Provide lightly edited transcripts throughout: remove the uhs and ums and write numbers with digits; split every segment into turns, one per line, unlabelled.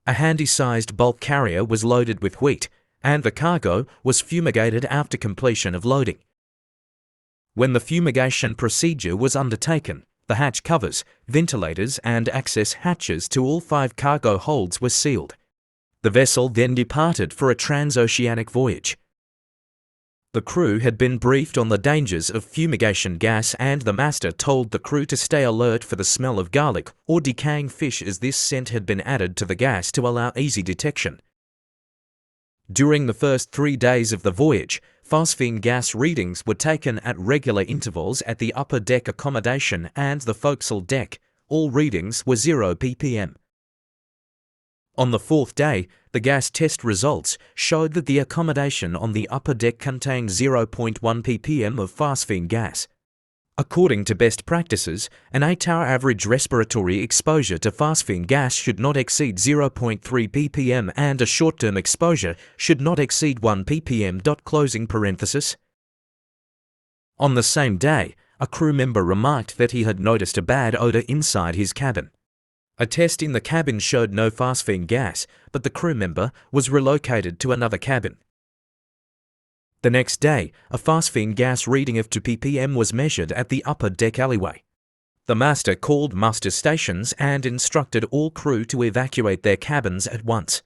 A handy-sized bulk carrier was loaded with wheat, and the cargo was fumigated after completion of loading. When the fumigation procedure was undertaken, the hatch covers, ventilators and access hatches to all 5 cargo holds were sealed. The vessel then departed for a transoceanic voyage. The crew had been briefed on the dangers of fumigation gas, and the master told the crew to stay alert for the smell of garlic or decaying fish, as this scent had been added to the gas to allow easy detection. During the first 3 days of the voyage, phosphine gas readings were taken at regular intervals at the upper deck accommodation and the forecastle deck. All readings were 0 ppm. On the 4th day, the gas test results showed that the accommodation on the upper deck contained 0.1 ppm of phosphine gas. According to best practices, an 8-hour average respiratory exposure to phosphine gas should not exceed 0.3 ppm and a short-term exposure should not exceed 1 ppm. Closing parenthesis. On the same day, a crew member remarked that he had noticed a bad odor inside his cabin. A test in the cabin showed no phosphine gas, but the crew member was relocated to another cabin. The next day, a phosphine gas reading of 2 ppm was measured at the upper deck alleyway. The master called muster stations and instructed all crew to evacuate their cabins at once.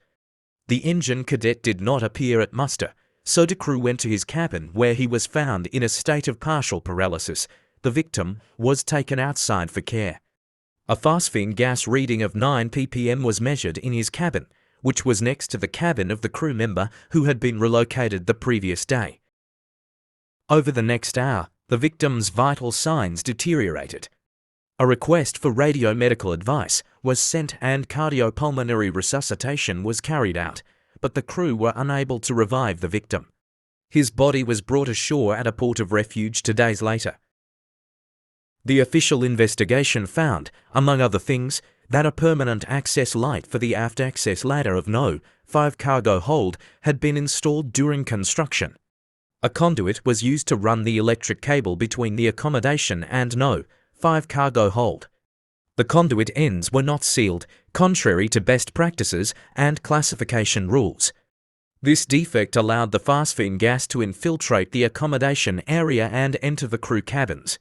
The engine cadet did not appear at muster, so the crew went to his cabin, where he was found in a state of partial paralysis. The victim was taken outside for care. A phosphine gas reading of 9 ppm was measured in his cabin, which was next to the cabin of the crew member who had been relocated the previous day. Over the next hour, the victim's vital signs deteriorated. A request for radiomedical advice was sent and cardiopulmonary resuscitation was carried out, but the crew were unable to revive the victim. His body was brought ashore at a port of refuge 2 days later. The official investigation found, among other things, that a permanent access light for the aft access ladder of No. 5 cargo hold had been installed during construction. A conduit was used to run the electric cable between the accommodation and No. 5 cargo hold. The conduit ends were not sealed, contrary to best practices and classification rules. This defect allowed the phosphine gas to infiltrate the accommodation area and enter the crew cabins.